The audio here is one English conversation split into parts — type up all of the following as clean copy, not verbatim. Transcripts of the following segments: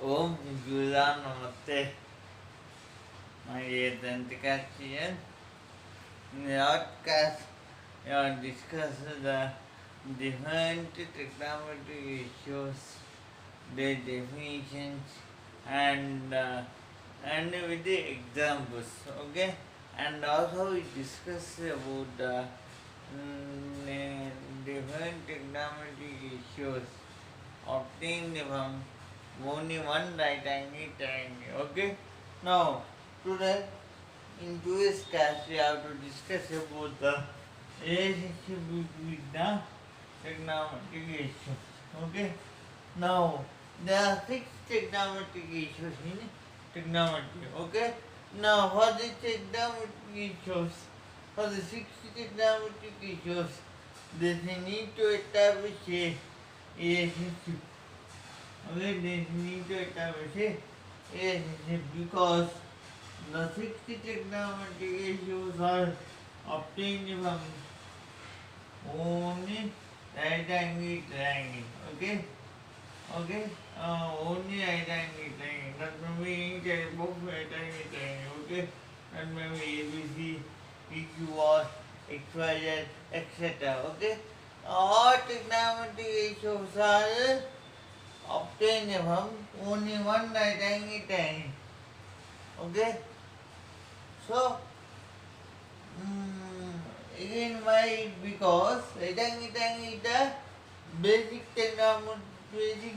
Om Gula Namaste, my Identification. In the podcast, you are discussing the different technology issues, their definitions, and with the examples. Okay, and also we discuss about the different technology issues obtained from only one right angle triangle. Okay. Now, today in today's class we have to discuss about the relationship between the trigonometric issues. Okay. Now, there are six trigonometric issues in trigonometry. Okay. Now, for the trigonometric issues, for the six trigonometric issues, they need to establish a relationship. Okay, they need to establish a relationship because the 60 trigonometric issues are obtained from only right angle triangle. Okay? Okay? Only right angle triangle. That may be any type of right angle triangle. Okay? That may be ABC, PQR, XYZ, etc. Okay? All trigonometric issues are obtained from only one right angle triangle. Okay? So, again why? Because rectangle is the basic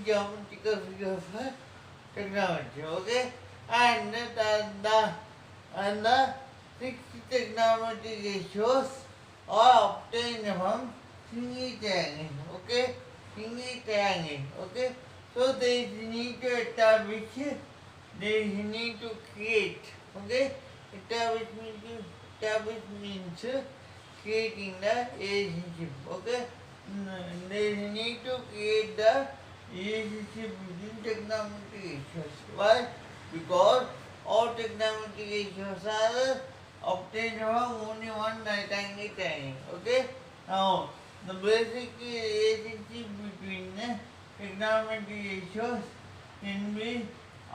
geometrical figure for trigonometry. Okay? And the six trigonometric ratios are obtained from single triangle. Okay? Single triangle. Okay? So there is need to establish, there is need to create. Okay? Establish means creating the relationship. Okay? They need to create the relationship between trigonometric ratios. Why? Because all trigonometric ratios are obtained from only one right angle triangle. Okay? Now, the basic relationship between the trigonometric ratios can be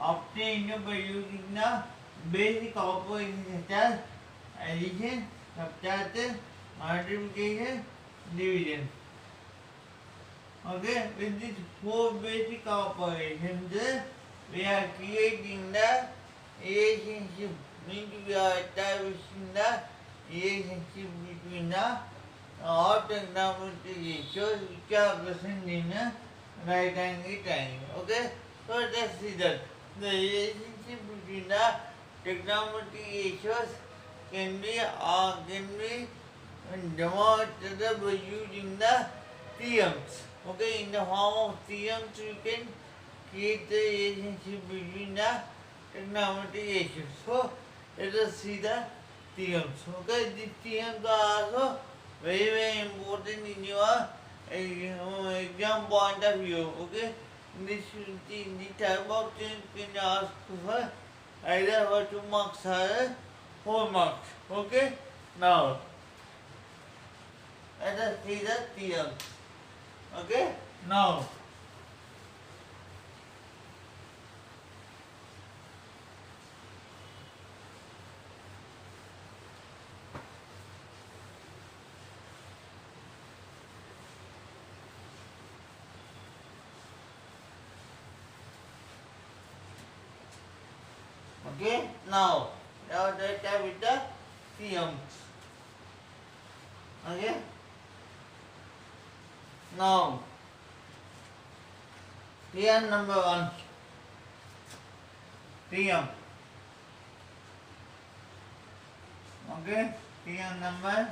obtained by using the basic operations such as addition, subtraction, multiplication, division. Okay, with these four basic operations, we are creating the relationship, means we are establishing the relationship between the all trigonometric ratios which are present in a right angle triangle. Okay, so let's see that the relationship between the trigonometric ratios can be demonstrated by using the theorems. Okay, in the form of theorems you can create the relationship between the trigonometric ratios. So let us see the theorems. Okay, these theorems are also very important in your exam point of view. Okay, this type of things can ask for either for 2 marks or 4 marks. Okay, now let us see the theorem. Okay, now let's start with the theorems. Okay, now theorem number 1. Theorem. Okay, theorem number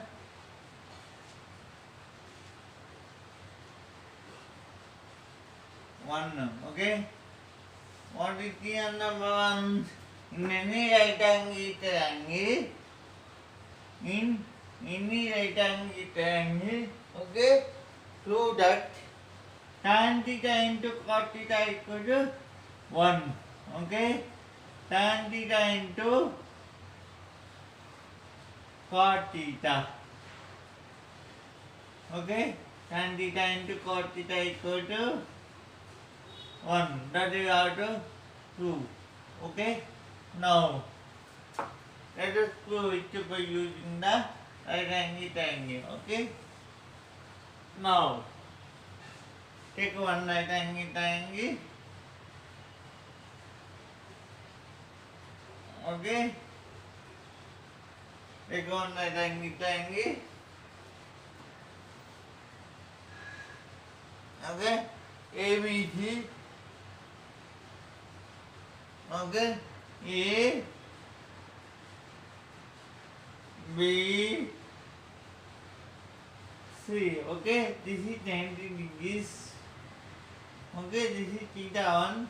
1. Okay, what is theorem number 1? In any right angle triangle, in any right angle triangle, okay, so that tan theta into cot theta equal to 1. Okay, tan theta into cot theta. Okay, tan theta into cot theta equal to 1. That is how to 2. Okay? Now, let us prove it by using the right angle triangle. Okay? Now, take one right angle triangle. Okay? Take one right angle triangle. Okay? ABC. Okay? A, B, C. Okay? This is 90 degrees. Okay? This is theta 1.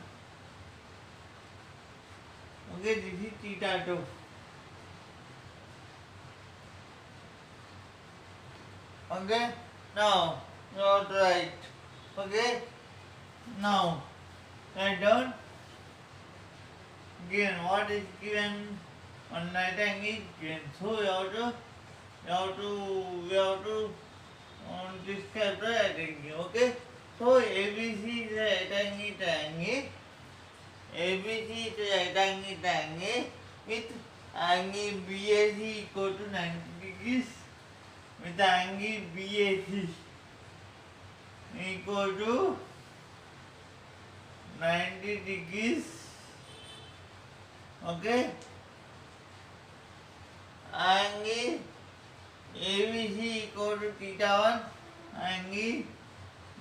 Okay? This is theta 2. Okay? Now, you have to write. Okay? Now, write down. Given what is given on right angle is given. So we have to describe the right angle. Okay? So ABC is a right angle triangle. ABC is a right angle triangle with angle BAC equal to 90 degrees. With angle BAC equal to 90 degrees. Okay? Angle ABC equal to theta 1. Angle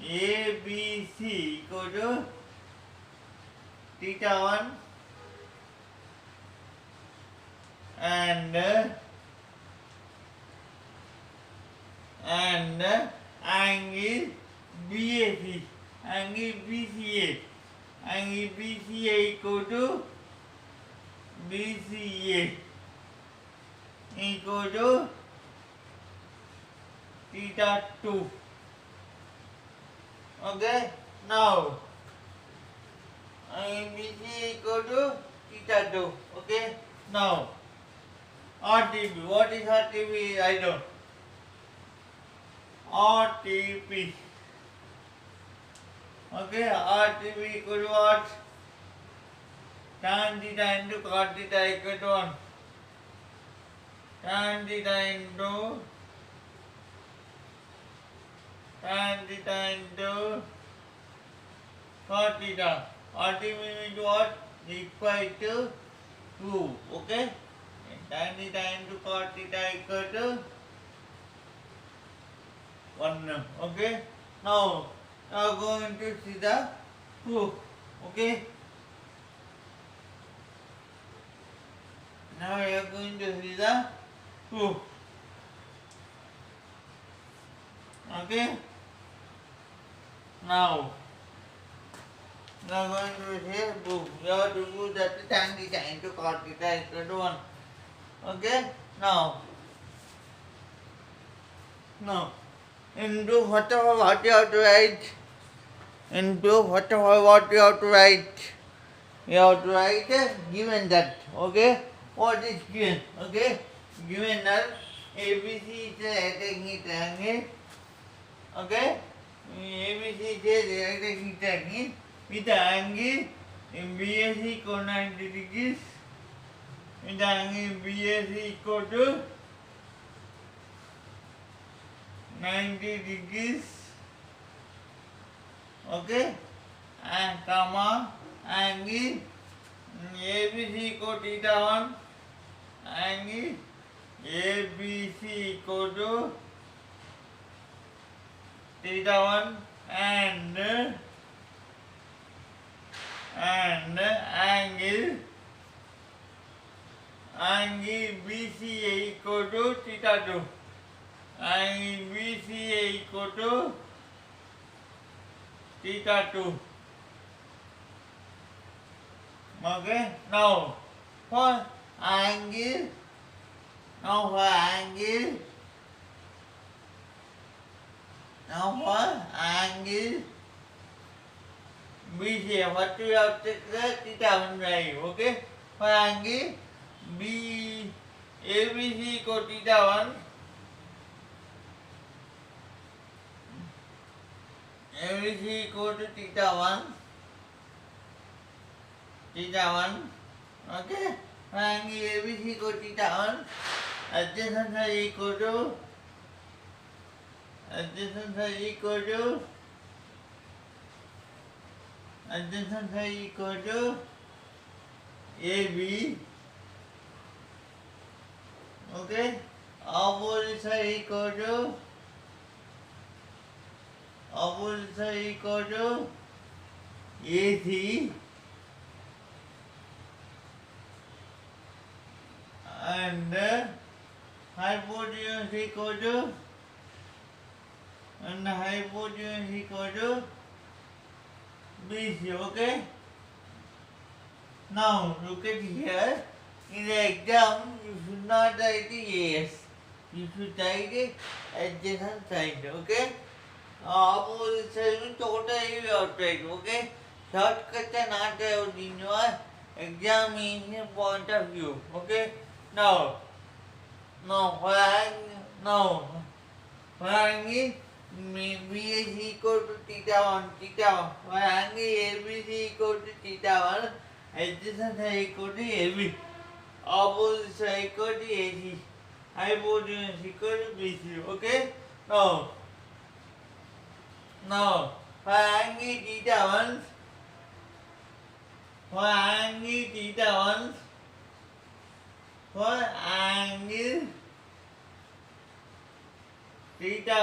ABC equal to theta 1. And angle BAC, angle BCA, angle BCA equal to BCA equal to theta 2. Okay? Now, angle BCA equal to theta 2. Okay? Now, RTP. What is RTP? I don't. RTP. Okay, RTP equal to what? Tan theta into cot theta equal to 1. Tan theta into cot theta. RTP means what? Equal to 2. Okay? Tan theta into cot theta equal to 1. Okay? Now going to see the proof. Okay? Now we are going to see the proof. Okay? Now we are going to see proof. We have to prove that tan theta into cot theta equal to 1. Okay? Now into whatever what you have to write. Into whatever what you have to write. You have to write given that. Okay? What is given? Okay? Given that ABC is a right angle triangle. Okay? ABC is a right angle triangle with the angle BAC equal to 90 degrees. With the angle BAC equal to 90 degrees. Okay? And comma angle ABC equal to theta 1. Angle ABC equal to theta 1 and angle BCA equal to theta 2. Angle BCA equal to theta 2. Okay? Now for angle BCA, what we have to take the theta 1 value. Okay? For angle ABC equal to theta 1. ABC equal to theta 1. theta 1. Okay, angle ABC equal to theta 1. Adjacent side equal to adjacent side equal to adjacent side equal to AB. Okay, opposite side equal to AC, and hypotenuse equal to BC. Okay, now look at here. In the exam, you should not write the AS. You should write the adjacent side. Okay. Opposite side means totally outside. Okay. Shortcuts are not allowed in your examination point of view. Okay. Now for angle BAC equal to theta 1. For angle ABC equal to theta 1. Adjacent side equal to AB. Opposite side equal to AC. Hypotenuse equal to BC. Okay. Now for angle theta 1. For angle theta 1. For angle theta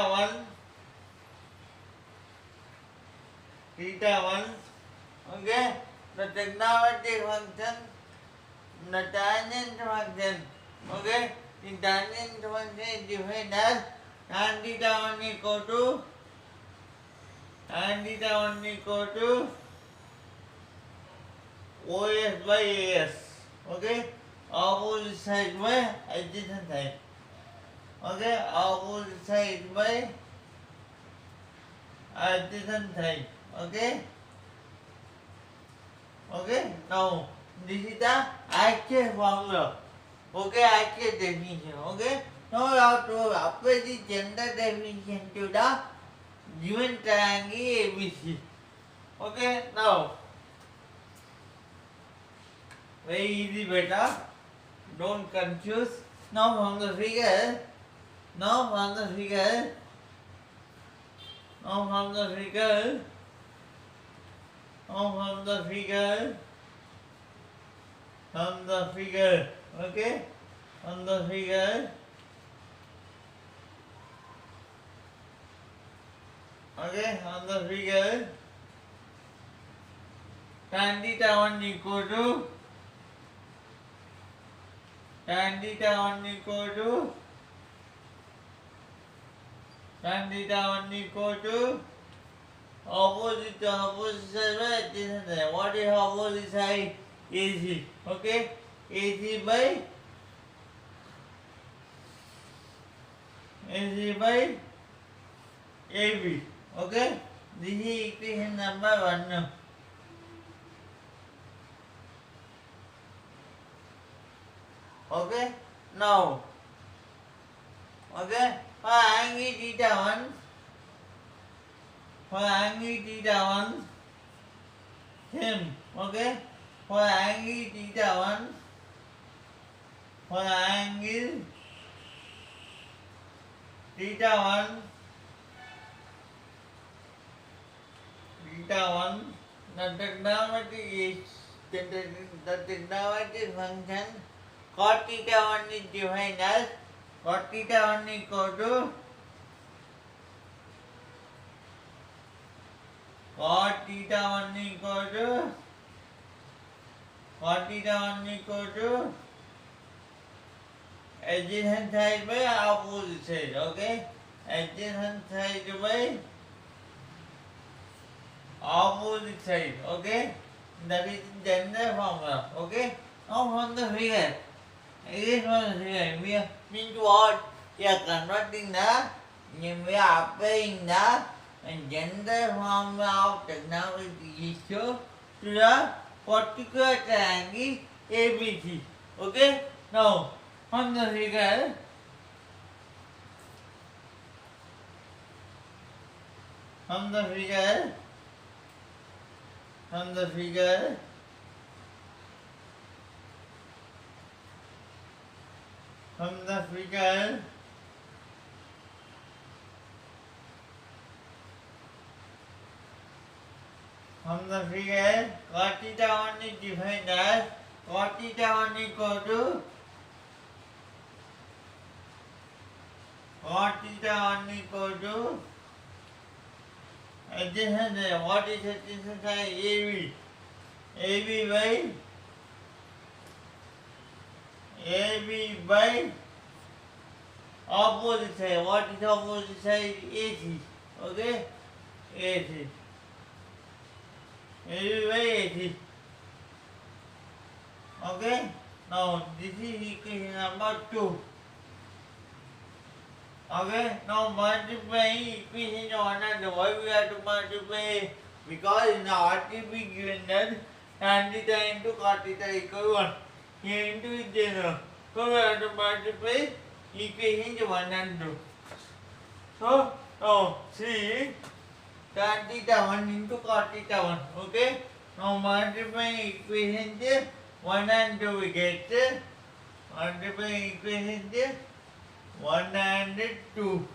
1. Okay. The trigonometric function. The tangent function. Okay. The tangent function is defined as tan theta 1 equal to OS by AS. Okay. Opposite side by adjacent side. Okay. Opposite side by adjacent side. Okay. Now this is the actual formula. Okay, actual definition. Okay. Now you have to apply the general definition to the given triangle ABC. Okay. Now very easy, beta. Don't confuse. Now from the figure. Okay. On the figure. Okay. On the figure. Tan theta 1 equal to opposite side by adjacent side. What is opposite side? AC. Okay. AC by AB. Okay. This is equation number 1. Okay. Now okay, for angle theta 1. Same. Okay. For angle theta 1. The trigonometric function cot theta 1 is defined as cot theta 1 equal to adjacent side by opposite side. Okay. Adjacent side by opposite side. Okay. That is general formula. Okay. Now from the figure. We are means what? We are converting we are applying the general formula of trigonometric ratio to the particular triangle ABC. Okay. Now from the figure. from the figure, cos theta 1 is defined as cos theta 1 equal to adjacent side. What is adjacent side? AB. AB by opposite side. What is opposite side? AC. Okay? AC. AB by AC. Okay? Now this is equation number 2. Okay? Now multiplying equation 1 and 2. Why we have to multiply? Because in the RTP given that tan theta into cos theta equal 1. Here into is 0. So we have to multiply equations 1 and 2. So now see tan theta 1 into cos theta 1. Okay? Now multiplying equations 1 and 2 we get multiplying equations 1 and 2.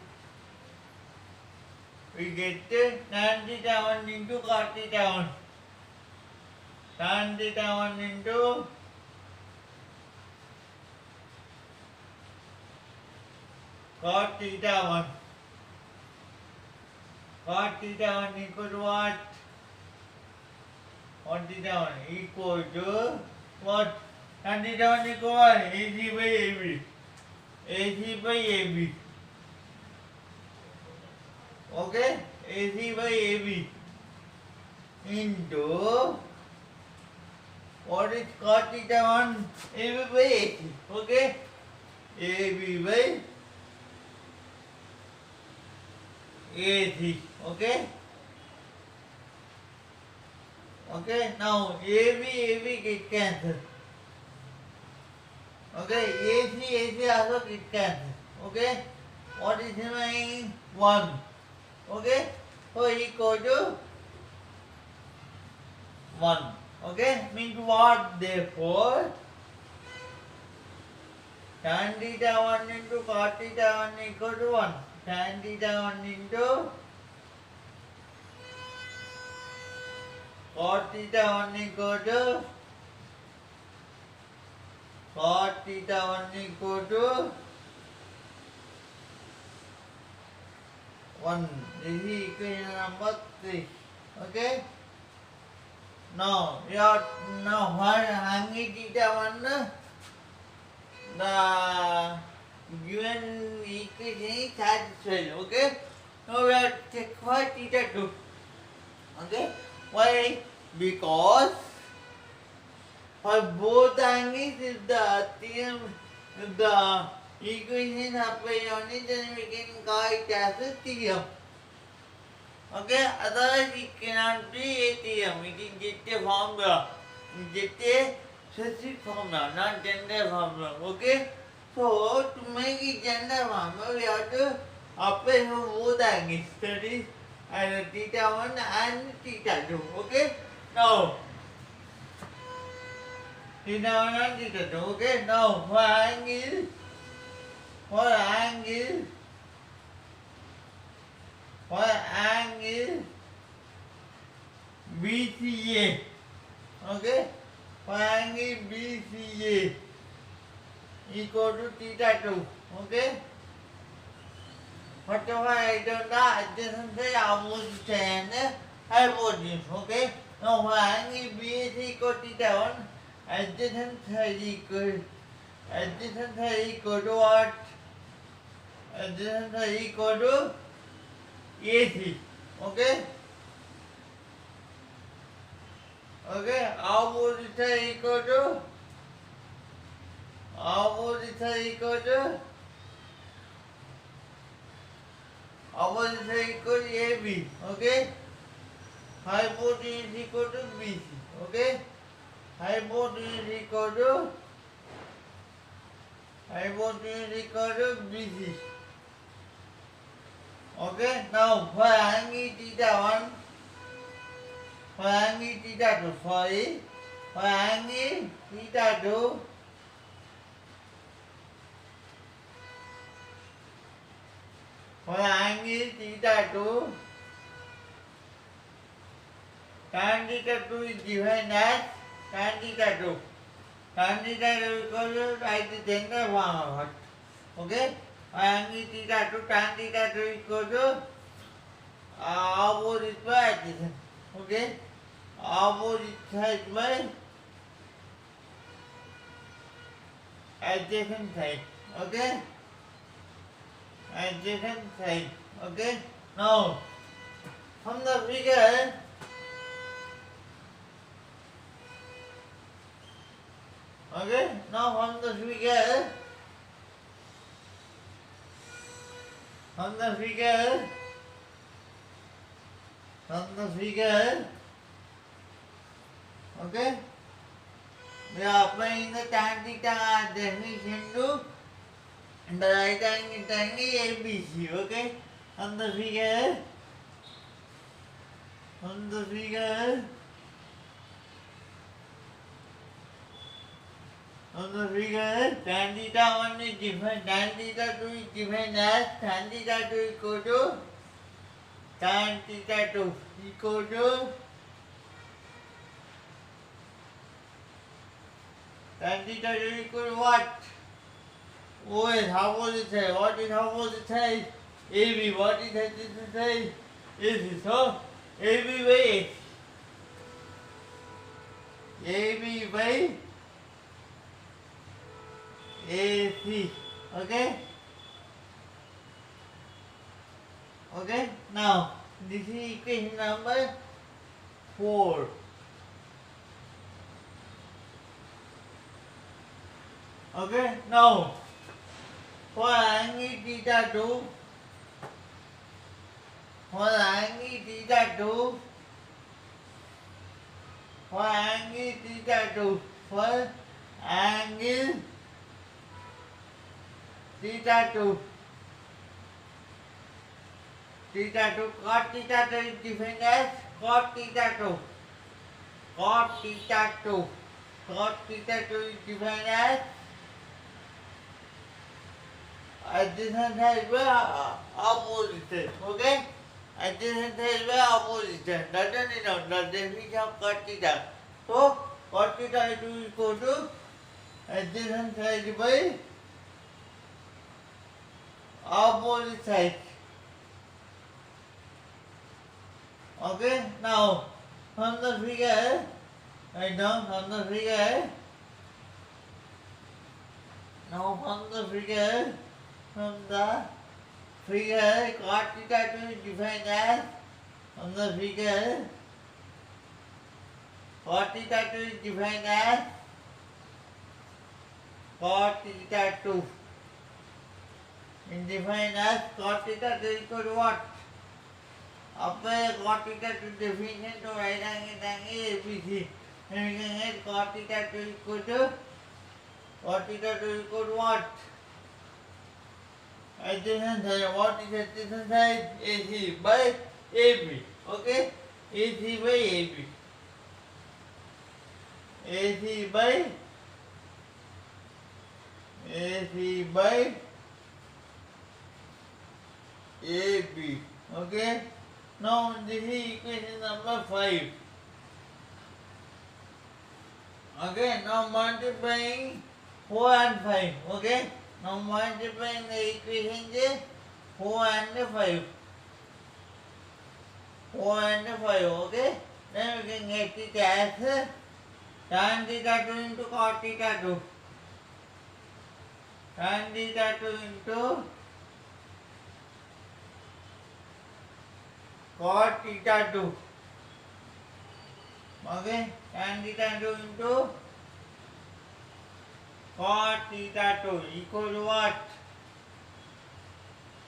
We get tan theta 1 into cos theta 1. Tan theta 1 into cos theta 1. Cos theta 1 equal to what? Cos theta 1 equal to what? Tan theta 1 equal to what? AC by AB. AC by AB. Okay? AC by AB into what is cos theta 1? AB by AC. Okay? AB by AC. Okay? Okay? Now AB get cancelled. Okay? AC also get cancelled. Okay? What is remaining? 1. Okay? So equal to 1. Okay? Means what? Therefore, tan theta 1 into cos theta 1 equal to 1. Tan theta 1 into cos theta 1 equal to cos theta 1 equal to 1. This is equation number 3. Okay? Now, what hanging theta 1, the given equation is satisfied. Okay? Now we have to check for theta 2. Okay? Why? Because for both angles, if the equation applied on it, then we can call it as a theorem. Okay? Otherwise it cannot be a theorem. It is just a formula. Just a specific formula, not general formula. Okay? So to make it general formula, we have to apply for both angles. That is either theta 1 and theta 2. Okay? Now theta 1 and theta 2. Okay? Now for angle BCA. Okay? For angle BCA equal to theta 2. Okay? Whatever I don't know, adjacent side, opposite side and hypotenuse. Okay? Now for angle BAC equal to theta 1, adjacent side equal to what? Adjacent side equal to AC. Okay? Okay? Opposite side equal to AB. Okay? Hypotenuse equal to BC. Okay? Hypotenuse equal to BC. Okay? Now for angle theta 1, for angle theta 2, for angle theta 2, for angle theta 2, tan theta 2 is defined as tan theta 2. Tan theta 2 equals to right the center form of it. Okay? Angle theta 2, tan theta 2 equals to opposite by adjacent. Okay? Opposite side by adjacent side. Okay? Adjacent side. Okay? Now, from the figure, okay? Now from the figure, okay? We are applying the tan theta definition to the right angle triangle ABC, okay? On the figure, tan theta 1 is defined, tan theta 2 is defined as tan theta 2 equal to tan theta 2 equal to tan theta 2 equal to what? O is opposite side. What is opposite side? AB. What is adjacent side? AC. So AB by AC. Okay? Okay? Now, this is equation number 4. Okay? Now, for angle theta 2, for angle theta 2, for angle theta 2, for angle theta 2, cot theta 2 is defined as cot theta 2, cot theta 2, cot theta 2 is defined as adjacent side by opposite side, okay? Adjacent side by opposite side. That is the definition of cot theta. So, cot theta is equal to adjacent side by opposite side. Okay? Now, from the figure, write down from the figure. Now, from the figure, cot theta 2 is defined as, from the figure, cot theta 2 is defined as cot theta 2 is defined as cot theta 2 equal to what? Apply cot theta 2 definition to right angle triangle ABC. And we can get cot theta 2 equal to what? Adjacent side. What is adjacent side? AC by AB. Okay? AC by AB. AC by AB. Okay? Now this is equation number 5. Okay? Now multiplying 4 and 5. Okay? Now multiplying the equations 4 and 5. 4 and 5. Okay? Then we can get it as tan theta 2 into cot theta 2. Tan theta 2 into cot theta 2. Okay? Tan theta 2 into cot theta 2 equal to what?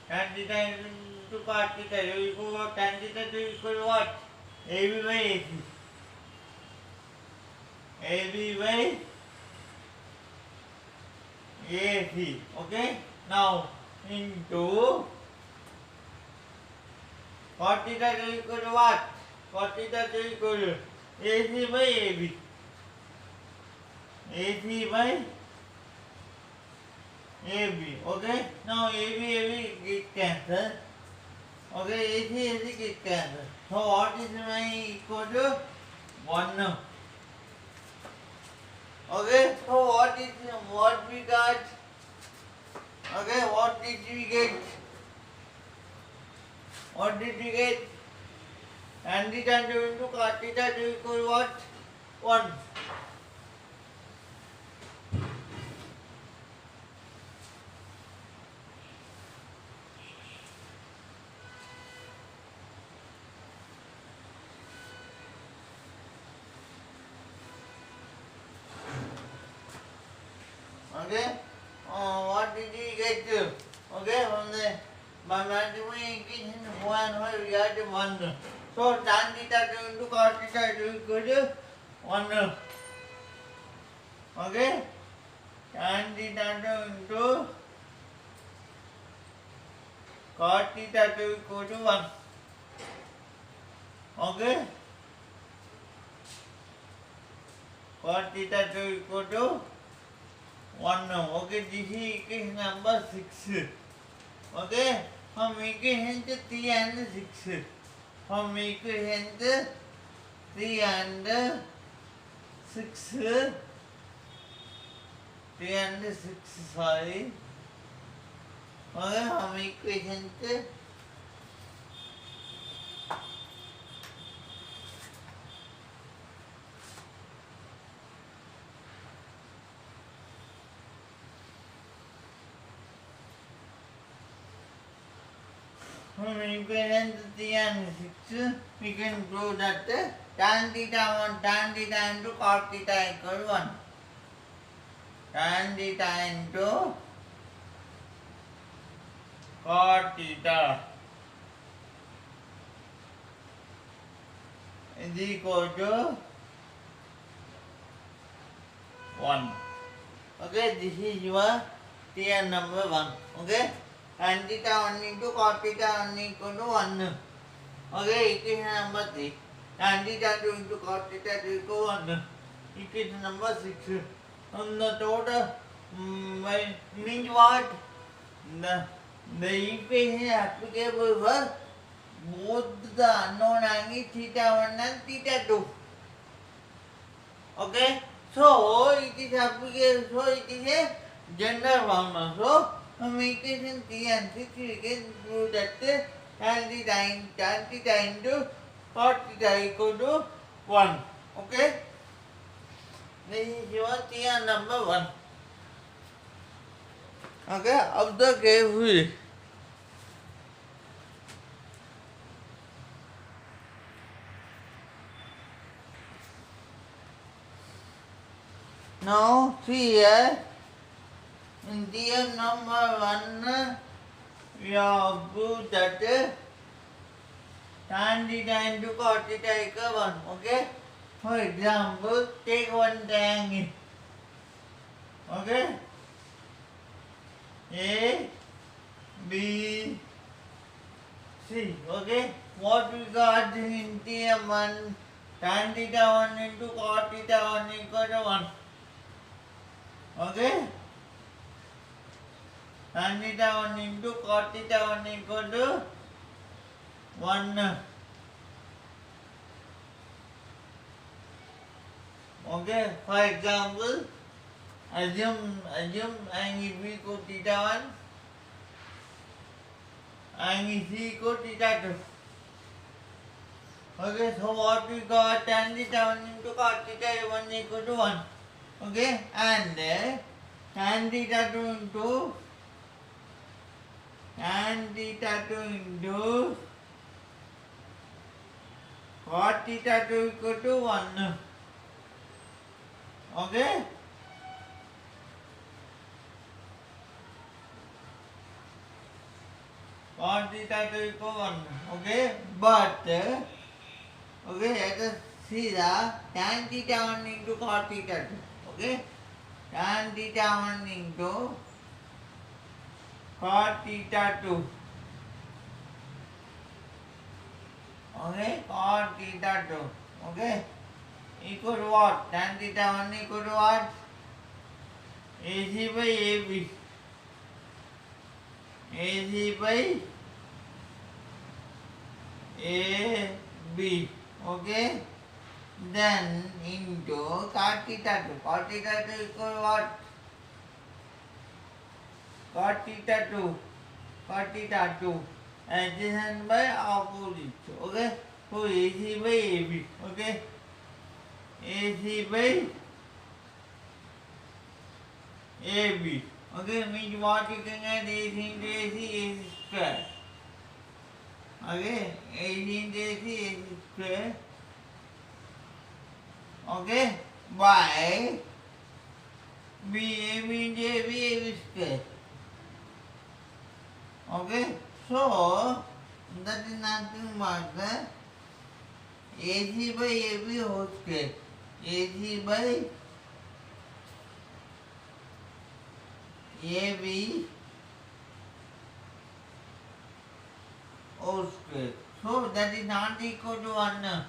Tan theta into cot theta 2 equal to what? Tan theta 2 equal to what? AB by AC. AB by AC. Okay? Now, into cot theta 2 equal to what? Cot theta 2 equal to AC by AB. AC by AB. Okay? Now AB get cancelled. Okay, AC kick cancel. So what is my equal to 1? Okay, so what we got? Okay, what did we get? What did we get? Tan theta into cot theta to equal what? 1. Okay, what did we get to? Okay, from the by multiplying equation 1 we got 1. So tan theta into cot theta to equal to 1. Okay, tan theta into cot theta to equal to 1. Okay, cot theta to equal to 1. Okay, this is equation number 6. Okay, from equation 3 and 6. From equation 3 and 6. 3 and 6, sorry. Okay, from equation from equation 3 and 6, we can prove that tan theta 1, tan theta into cot theta equal 1. Tan theta into cot theta is equal to 1. Okay, this is your theorem number 1. Okay, tan theta 1 into cot theta 1 equal to 1. Okay, equation number 3. Tan theta 2 into cot theta 2 equal 1. Equation number 6. And the total means what? The equation is applicable for both the unknown angles theta 1 and theta 2. Okay, so it is applicable, so it is a general formula. So from equation 3 and 6 we can prove that tan theta into cot theta equal to 1. Okay, this is your theorem number 1. Okay, observe carefully. Now see here, in theorem number 1, we have proved that tan theta into cot theta equal 1. Okay, for example, take one triangle. Okay, A, B, C. Okay, what we got in theorem 1, tan theta 1 into cot theta 1 equal to 1. Okay, tan theta 1 into cot theta 1 equal to 1. Okay, for example, assume angle B equal theta 1, angle C equal theta 2. Okay, so what we got, tan theta 1 into cot theta 1 equal to 1. Okay, and tan theta 2 into cot theta 2 equal to 1. Okay, cot theta 2 equal 1. Okay, but okay, let us see the tan theta 1 into cot theta 2. Okay, tan theta 1 into cot theta 2. Okay, cot theta 2. Okay, equal to what? Tan theta 1 equal to what? AC by AB. AC by AB. Okay. Then into cot theta 2. Cot theta 2 equal what? Cot theta 2. Cot theta 2. Adjacent by opposite. Okay. So AC by AB. Okay. AC by AB. Okay. Means what you can get AC into AC square. Okay. AC into AC square. Okay. By AB into AB square. Okay, so that is nothing but the AC by AB whole square. AC by AB whole square. So that is not equal to 1.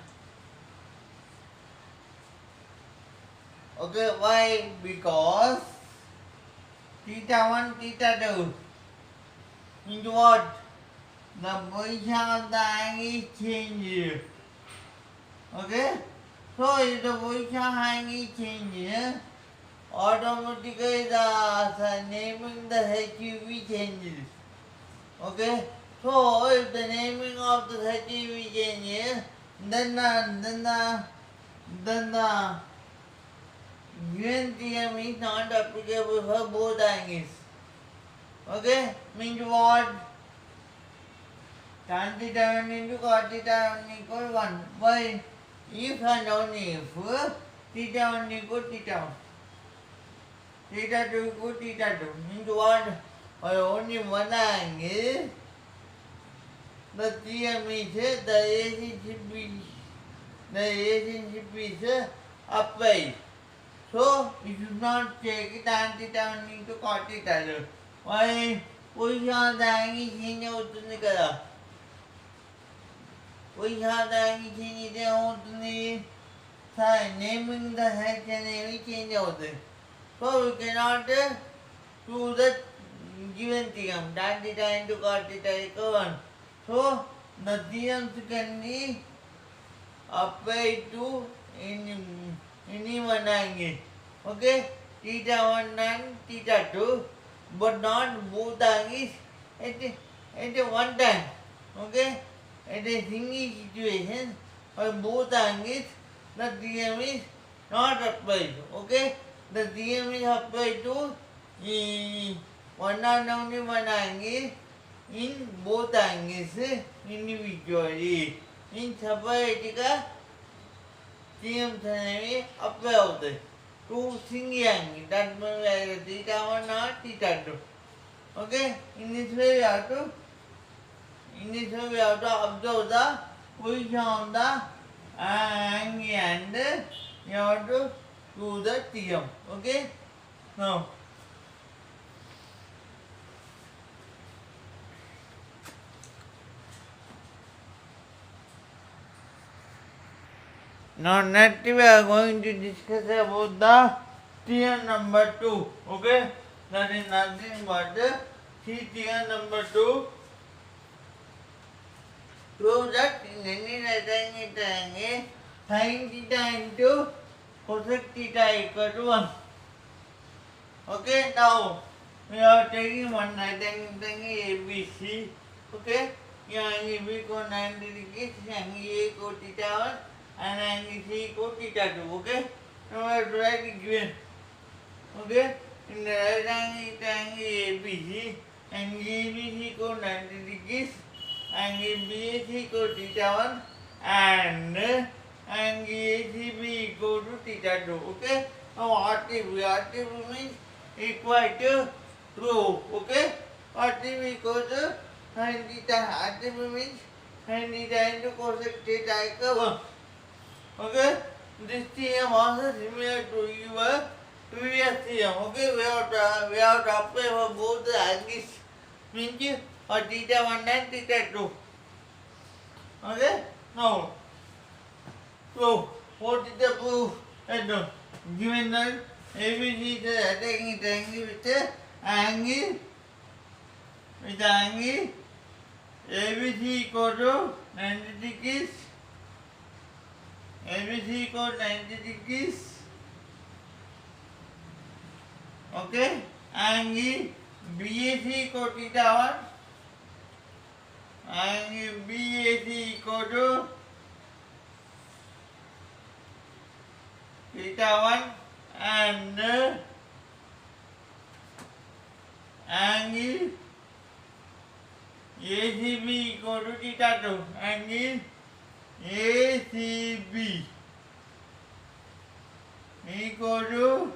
Okay, why? Because theta 1, theta 2 into what? The position of the angle changes. Okay? So if the position of angle changes, automatically the naming the HUV changes. Okay? So if the naming of the HUV changes, then the given theorem is not applicable for both angles. Okay? Means what? Tan theta 1 into cot theta 1 equal 1. Why? If and only if theta 1 equal theta 1. Theta 2 equal theta 2. Means what? For only one angle, the theorem is the relationship is applied. So we should not take tan theta 1 into cot theta 2. Why? Position of the angle change అవుతుంది కదా. Position of the angle change అయితే ఏమవుతుంది? Naming the h అనేవి change అవుతాయి. So we cannot do the given theorem tan theta into cot theta equal 1. So the theorems can be applied to any one angle. Okay, theta 1 and theta 2, but not both angles at one time. Okay, at a single situation for both angles, the theorem is not applied. Okay, the theorem is applied to one and only one angle in both angles individually. In separate theorems అనేవి apply అవుతాయి to single angle that means like theta 1 or theta 2. Okay, in this way we have to observe the position of the angle and we have to do the theorem. Okay, now next we are going to discuss about the theorem number 2. Okay, that is nothing but theorem number 2. Prove that in any right angle triangle, sin theta into cosec theta equal to 1. Okay, now we are taking one right angle triangle ABC. Okay, here angle B equal 90 degrees, angle A equal theta 1 and angle C equal theta 2. Okay, now we have to write it given. Okay, in the right angle triangle ABC, angle ABC equal 90 degrees, angle BAC equal theta 1 and angle ACB equal to theta 2. Okay, now RTB means equal to true. Okay, RTB equal to sin theta. RTB means sin theta into cosec theta equal 1. Okay, this theorem also similar to your previous theorem. Okay, we have to apply for both the angles, means for theta 1 and theta 2. Okay, now so what is the proof? Given that ABC is a attacking triangle with the angle ABC equal to 90 degrees. ABC equal 90 degrees. Okay. Angle BAC equal theta 1. Angle BAC equal to theta 1 and angle ACB equal to theta 2. Angle ACB equal to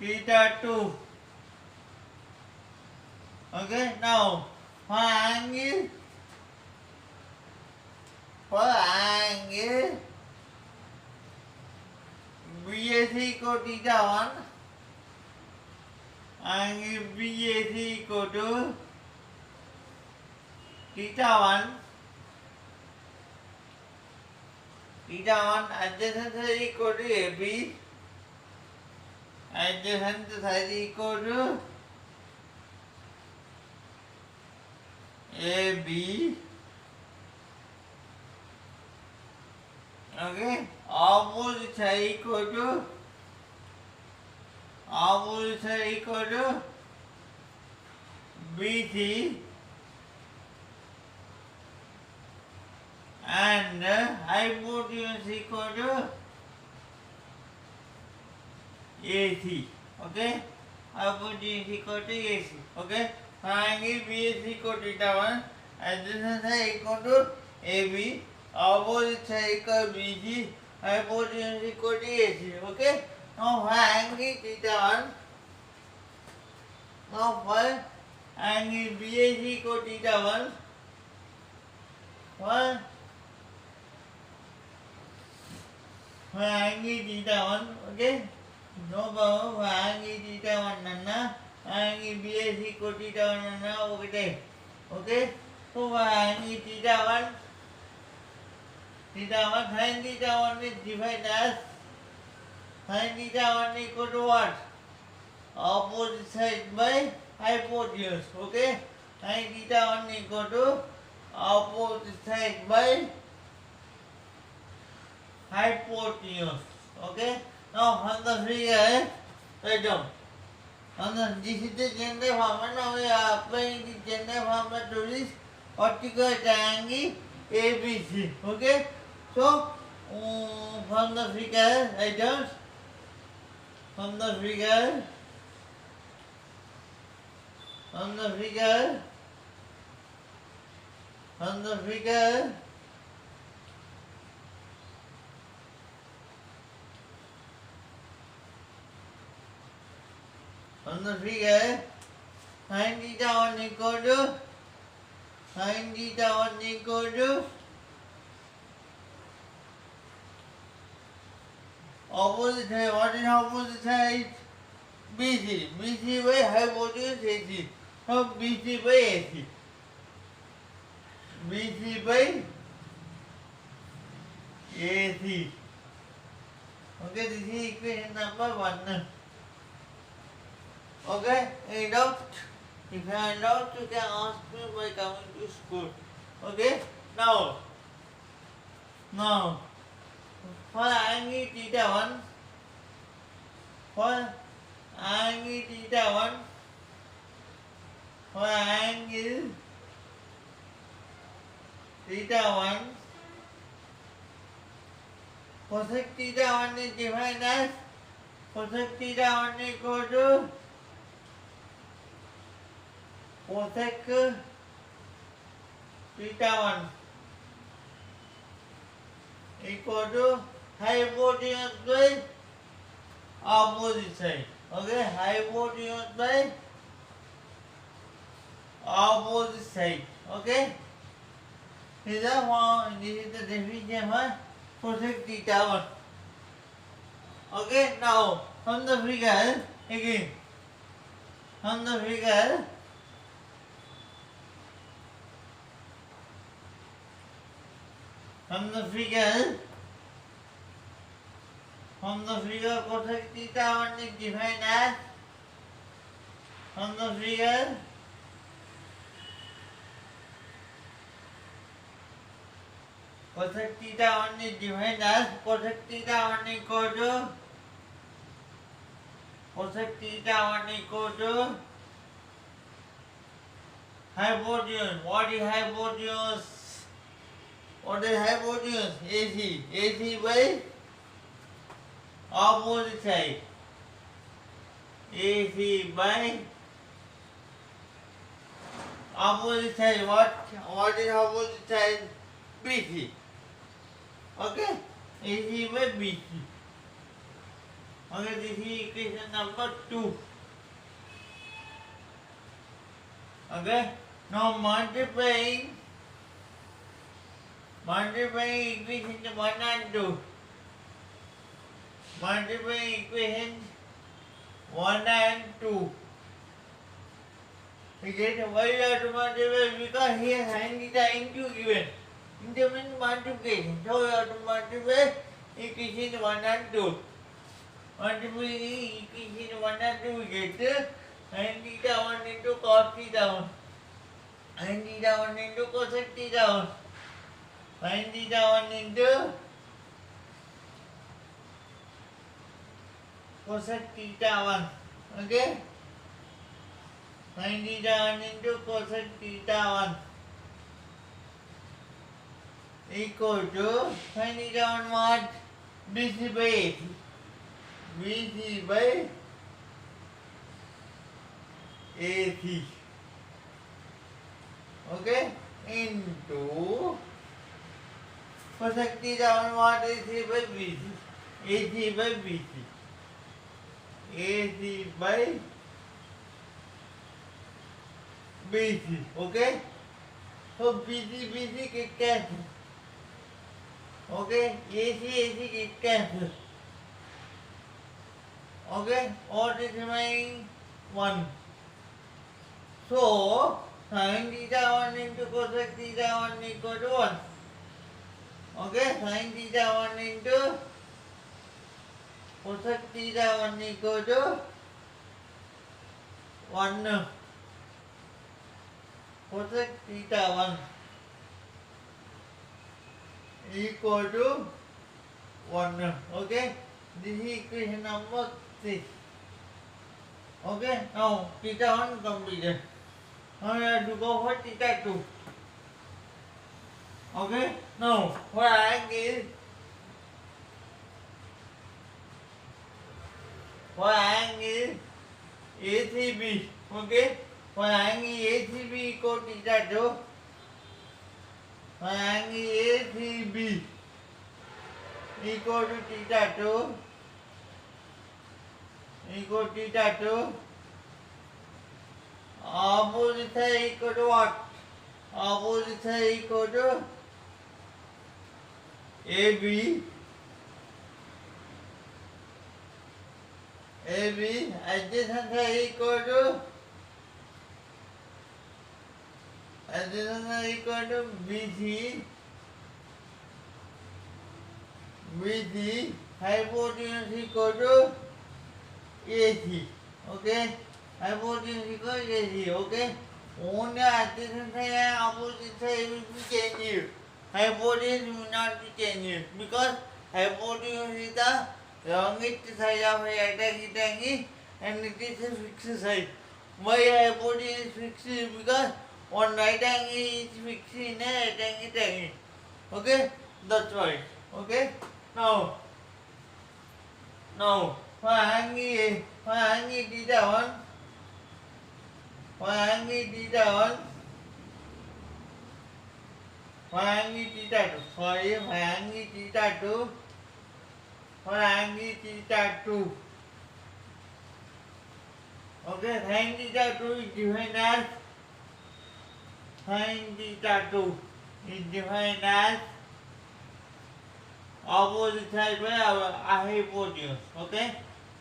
theta 2. Okay, now for angle BAC equal to theta 1, angle BAC equal to theta 1, adjacent side equal to AB, adjacent side equal to AB. Okay, opposite side equal to BC and hypotenuse equal to AC. Okay, hypotenuse equal to AC. Okay, angle BAC equal to theta 1, adjacent side equal to AB, opposite side equal to BC, hypotenuse equal to AC. Okay, now for angle theta 1, now for angle BAC equal to theta 1, for angle theta 1, okay, no problem, for angle theta 1 nana, angle BAC equal to theta 1 nana over there. Okay, so for angle theta 1, sin theta 1 is defined as sin theta 1 equal to what? Opposite side by hypotenuse. Okay, sin theta 1 equal to opposite side by hypotenuse. Okay, now on the figure, write down. This is the general formula. Now we are applying the general formula to this particular triangle ABC. Okay, so from the figure, write down. From the figure, sin theta 1 equal to opposite side. What is opposite side? BC. BC by hypotenuse AC. So BC by AC. BC by AC. Okay, this is equation number 1. Okay, any doubt? If you have doubt, you can ask me by coming to school. Okay, now for angle theta 1, for angle theta 1, cosec theta 1 is defined as cosec theta 1 equal to cosec theta 1 equal to hypotenuse by opposite side. Okay, hypotenuse by opposite side. Okay, this is the definition for cosec theta 1. Okay, now from the figure again. From the figure, cosec theta 1 is defined as cosec theta 1 is defined as cosec theta 1 equal to cosec theta 1 equal to hypotenuse. What is hypotenuse? What is hypotenuse? AC. AC by opposite side. AC by opposite side. What is opposite side? BC. Okay? AC by BC. Okay, this is equation number 2. Okay? Now multiplying equation 1 and 2. Multiplying equation 1 and 2. We get why you have to multiply because here sin theta into given. Into means multiplication. So we have to multiply equation 1 and 2. Multiplying equation 1 and 2 we get sin theta 1 into cos theta 1. Sin theta 1 into cosec theta 1. Sin theta 1 into cosec theta 1. Okay? Sin theta 1 into cosec theta 1 equal to sin theta 1 what? BC by AC. BC by AC. Okay? Into cosec theta 1 what? AC by BC. AC by BC. AC by BC. Okay? So BC get cancelled. Okay? AC get cancelled. Okay? All is remaining 1. So sin theta 1 into cosec theta 1 equal to 1. Okay? Sin theta 1 into cosec theta 1 equal to 1. Cosec theta 1 equal to 1. Okay? This is equation number 6. Okay? Now theta 1 completed. Now we have to go for theta 2. Okay? Now for angle ACB. Okay? For angle ACB equal to theta 2. For angle ACB equal to theta 2. Equal to theta 2. Opposite side equal to what? Opposite side equal to AB. Adjacent side equal to BC. Hypotenuse equal to AC. Okay? Hypotenuse equal to AC. Okay? Only adjacent side and opposite side will be changed. Hypotenuse will not be changed because hypotenuse is the longest side of a rectangle and it is a fixed side. Why hypotenuse is fixed? Because one right angle is fixed in a rectangle. Okay? That's why. Okay? Now for angle theta 1, for angle theta 1, for angle theta 2, sorry, for angle theta 2, for angle theta 2. Okay, sin theta 2 is defined as opposite side by hypotenuse. Okay?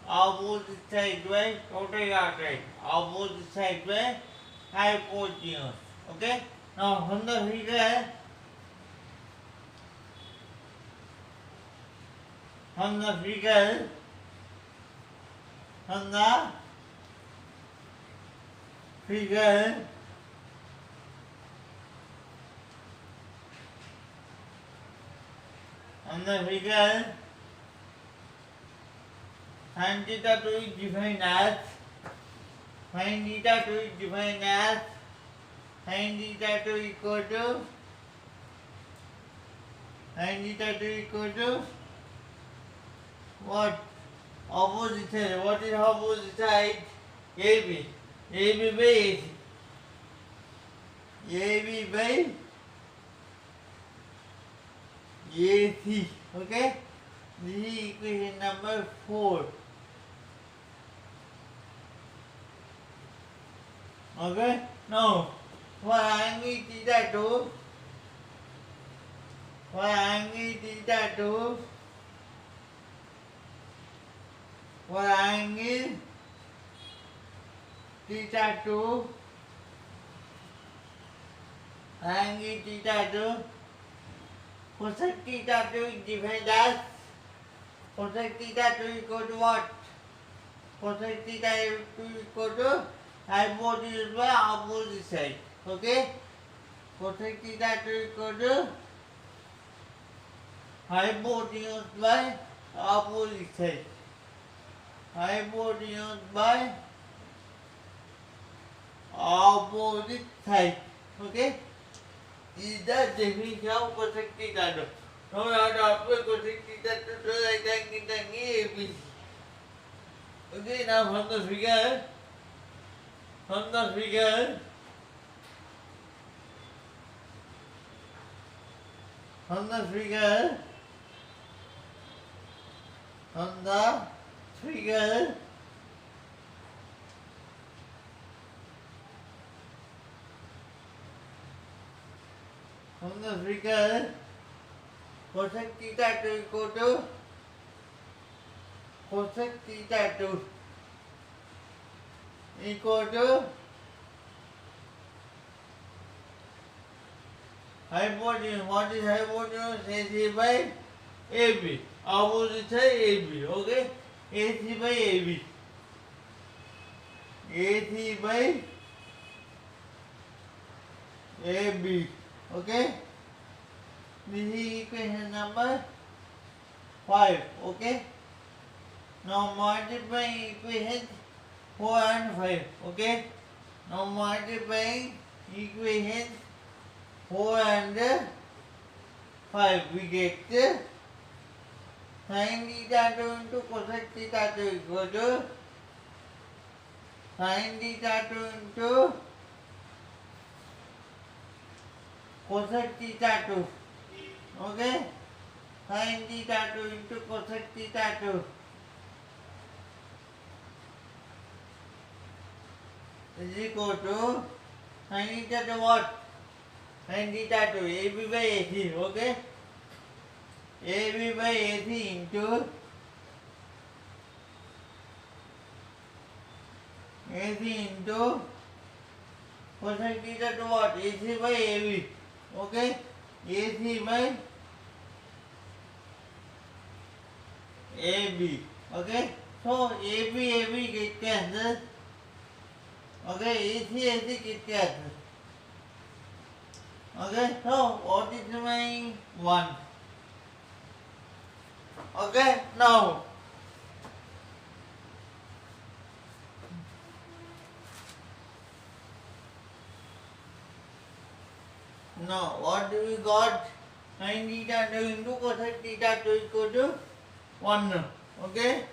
Opposite side by total artery. Opposite side by hypotenuse. Okay? Now from the figure, On the figure, sin theta 2 is defined as sin theta 2 is defined as sin theta 2 equal to sin theta 2 equal to what? Opposite side. What is opposite side? AB. AB by AC. AB by AC. Okay? This is equation number 4. Okay? Now, for angle theta 2, for angle theta 2, for angle theta 2, angle theta 2, cosec theta 2 is defined as cosec theta 2 equal to what? Cosec theta 2 equal to hypotenuse by opposite side. Okay? Cosec theta 2 equal to hypotenuse by opposite side. Hypotenuse by opposite side. Okay? This is the definition of cosec theta 2. Now we have to apply cosec theta 2 to right angle ABC. Okay, now from the figure, from the figure, from the figure, from the figure, from the figure, cosec theta 2 equal to cosec theta 2 equal to hypotenuse. What is hypotenuse? AC by AB. Opposite side AB. Okay? AC by AB. AC by AB. Okay? This is equation number 5. Okay? Now multiplying equations 4 and 5. Okay? Now multiplying equations 4 and 5, we get sin theta 2 into cosec theta 2 equal to sin theta 2 into cosec theta 2. Okay? Sin theta 2 into cosec theta 2 is equal to sin theta to what? Sin theta 2, AB by AC. Okay? AB by AC into cosec theta to what? AC by AB. Okay? AC by AB. Okay? So AB get cancelled. Okay? AC get cancelled. Okay? So what is remaining? 1. Okay? Now what do we got? Sin theta 2 into cosec theta 2 equal to 1. Okay?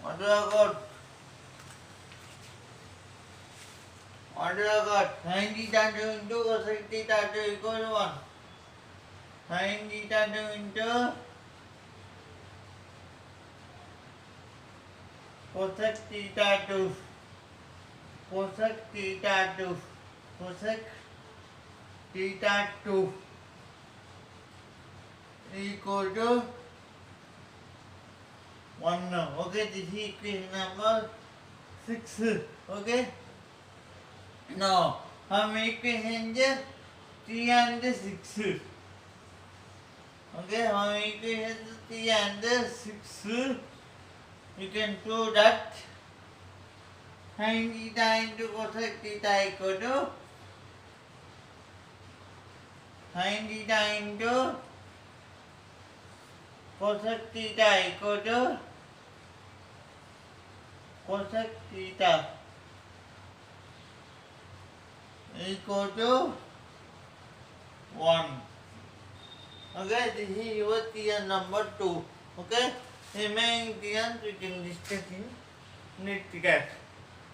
What do I got? What do I got? Sin theta 2 into cosec theta 2 equal to 1. Sin theta 2 into cosec theta 2. Cosec theta 2. Cosec theta 2 equal to 1 now. Okay, this is equation number 6. Okay. Now, हम equation 3 and 6. Okay, how equation 3 and 6, you can prove that sin theta into cosec theta equal to sin theta into cosec theta equal to cosec theta equal to 1. Okay, this is your theorem number 2. Okay, remaining theorems we can discuss in next class.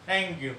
Thank you.